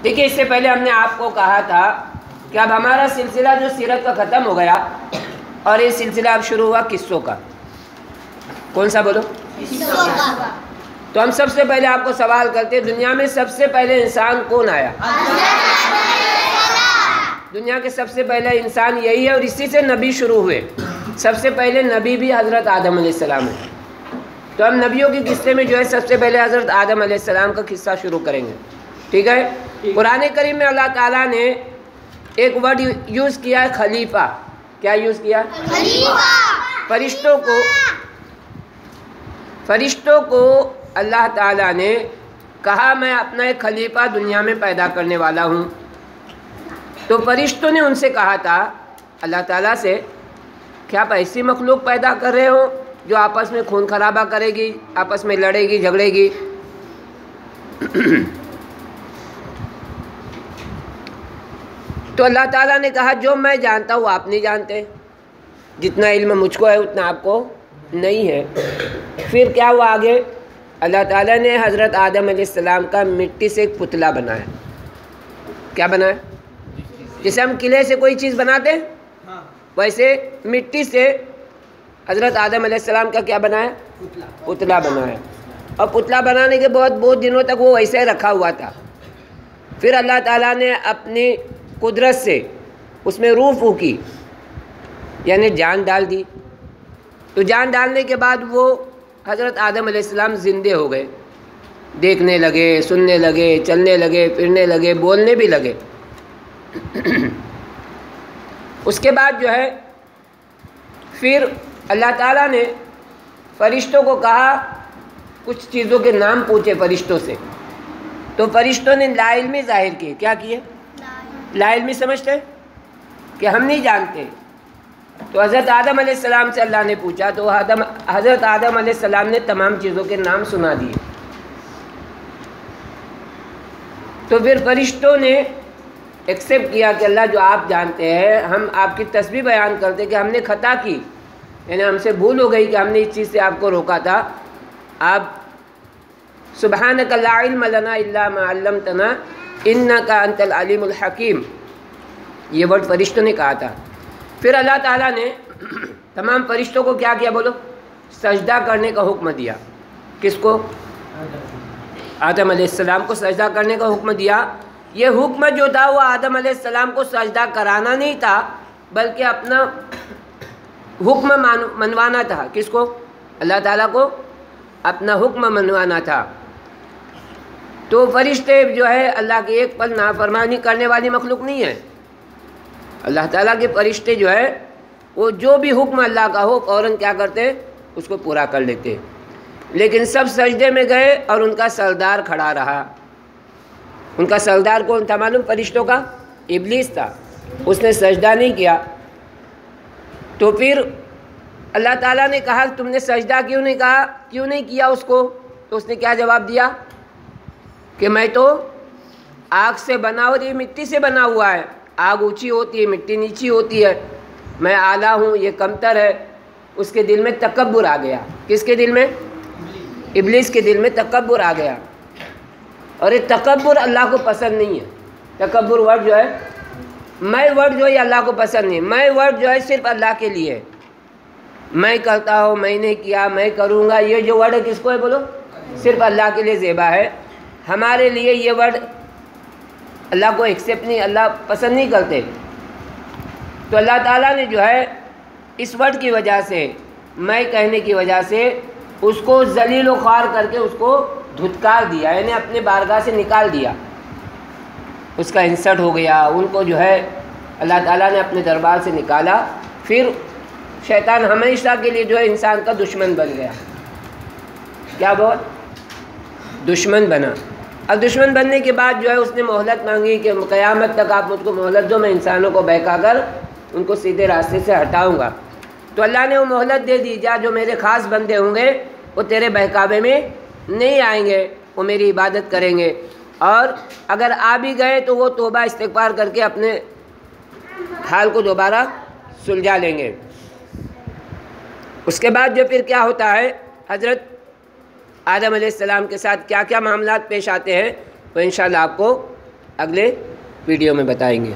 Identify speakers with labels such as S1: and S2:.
S1: دیکھیے اس سے پہلے ہم نے آپ کو کہا تھا کہ اب ہمارا سلسلہ جو سیرت کا ختم ہو گیا اور یہ سلسلہ اب شروع ہوا قصوں کا. کون سا بولو؟ قصوں کا. تو ہم سب سے پہلے آپ کو سوال کرتے ہیں دنیا میں سب سے پہلے انسان کون آیا؟ دنیا کے سب سے پہلے انسان یہی ہے اور اسی سے نبی شروع ہوئے. سب سے پہلے نبی بھی حضرت آدم علیہ السلام ہے. تو ہم نبیوں کے قصے میں جو ہے سب سے پہلے حضرت آدم علیہ السلام کا قصہ شروع کریں گے. ٹھیک ہے؟ قرآن کریم میں اللہ تعالیٰ نے ایک ورڈ یوز کیا ہے خلیفہ. کیا یوز کیا؟ خلیفہ. فرشتوں کو اللہ تعالیٰ نے کہا میں اپنا ایک خلیفہ دنیا میں پیدا کرنے والا ہوں. تو فرشتوں نے ان سے کہا تھا اللہ تعالیٰ سے کیا آپ ایسی مخلوق پیدا کر رہے ہو جو آپس میں خون خرابہ کرے گی، آپس میں لڑے گی، جھگڑے گی؟ تو اللہ تعالیٰ نے کہا جو میں جانتا ہوں آپ نہیں جانتے، جتنا علم مجھ کو ہے اتنا آپ کو نہیں ہے. پھر کیا ہوا آگے؟ اللہ تعالیٰ نے حضرت آدم علیہ السلام کا مٹی سے ایک پتلا بنایا. کیا بنایا؟ جیسے ہم قلعے سے کوئی چیز بناتے ہیں ویسے مٹی سے حضرت آدم علیہ السلام کا کیا بنایا؟ پتلا بنایا. اور پتلا بنانے کے بہت دنوں تک وہ ویسے ہی رکھا ہوا تھا. پھر اللہ تعالیٰ نے اپنی قدرت سے اس میں روح پھونکی، یعنی جان ڈال دی. تو جان ڈالنے کے بعد وہ حضرت آدم علیہ السلام زندے ہو گئے، دیکھنے لگے، سننے لگے، چلنے لگے، پھرنے لگے، بولنے بھی لگے. اس کے بعد جو ہے پھر اللہ تعالیٰ نے فرشتوں کو کہا کچھ چیزوں کے نام پوچھے فرشتوں سے. تو فرشتوں نے لا علمی ظاہر کیے. کیا کیے؟ لا علمی سمجھتے ہیں کہ ہم نہیں جانتے. تو حضرت آدم علیہ السلام سے اللہ نے پوچھا تو حضرت آدم علیہ السلام نے تمام چیزوں کے نام سنا دیے. تو پھر فرشتوں نے ایکسیپٹ کیا کہ اللہ جو آپ جانتے ہیں، ہم آپ کی تسبیح بیان کرتے کہ ہم نے خطا کی، یعنی ہم سے بھول ہو گئی کہ ہم نے اس چیز سے آپ کو روکا تھا. آپ سبحانک لا علم لنا الا ما علمتنا انک انت العلیم الحکیم، یہ ورڈ فرشتوں نے کہا تھا. پھر اللہ تعالیٰ نے تمام فرشتوں کو کیا کیا بولو؟ سجدہ کرنے کا حکم دیا. کس کو؟ آدم علیہ السلام کو سجدہ کرنے کا حکم دیا. یہ حکم جو تھا وہ آدم علیہ السلام کو سجدہ کرانا نہیں تھا بلکہ اپنا حکم منوانا تھا. کس کو؟ اللہ تعالیٰ کو اپنا حکم منوانا تھا. تو فرشتے جو ہے اللہ کے ایک پل نافرمانی کرنے والی مخلوق نہیں ہے. اللہ تعالیٰ کے فرشتے جو ہے وہ جو بھی حکم اللہ کا ہو فوراً کیا کرتے اس کو پورا کر لیتے. لیکن سب سجدے میں گئے اور ان کا سردار کھڑا رہا. ان کا سردار کون تھا معلوم؟ فرشتوں کا ابلیس تھا. اس نے سجدہ نہیں کیا. تو پھر اللہ تعالیٰ نے کہا تم نے سجدہ کیوں نہیں کیا اس کو؟ تو اس نے کیا جواب دیا کہ میں تو آگ سے بنا اور یہ مٹی سے بنا ہوا ہے. آگ اونچی ہوتی ہے، مٹی نیچی ہوتی ہے، میں اعلیٰ ہوں، یہ کمتر ہے. اس کے دل میں تکبر آ گیا. کس کے دل میں؟ ابلیس کے دل میں تکبر آ گیا. اور یہ تکبر اللہ کو پسند نہیں ہے. تکبر ورڈ جو ہے، میں ورڈ جو ہے اللہ کو پسند نہیں. میں ورڈ جو ہے صرف اللہ کے لیے ہے. میں کرتا ہوں، میں نے کیا، میں کروں گا، یہ جو ورڈ ہے کس کو ہے بولو؟ صرف اللہ کے لیے زیبا ہے. ہمارے لیے یہ ورڈ اللہ کو ایکسیپٹ نہیں، اللہ پسند نہیں کرتے. تو اللہ تعالیٰ نے جو ہے اس ورڈ کی وجہ سے، میں کہنے کی وجہ سے اس کو ذلیل و خوار کر کے اس کو دھتکار دیا، یعنی اپنے بارگاہ سے نکال دیا. اس کا انسلٹ ہو گیا. ان کو جو ہے اللہ تعالیٰ نے اپنے دربار سے نکالا. پھر شیطان ہمیشہ کے لیے جو ہے انسان کا دشمن بن گیا. کیا بہت دشمن بنا. اب دشمن بننے کے بعد جو ہے اس نے مہلت مانگی کہ قیامت تک آپ مجھ کو مہلت دو، میں انسانوں کو بہکا کر ان کو سیدھے راستے سے ہٹاؤں گا. تو اللہ نے وہ مہلت دے دی، جو میرے خاص بندے ہوں گے وہ تیرے بہکاوے میں نہیں آئیں گے، وہ میری عبادت کریں گے. اور اگر آ بھی گئے تو وہ توبہ استغفار کر کے اپنے حال کو دوبارہ سلجھا لیں گے. اس کے بعد جو پھر کیا ہوتا ہے، حضرت آدم علیہ السلام کے ساتھ کیا کیا معاملات پیش آتے ہیں وہ انشاءاللہ آپ کو اگلے ویڈیو میں بتائیں گے۔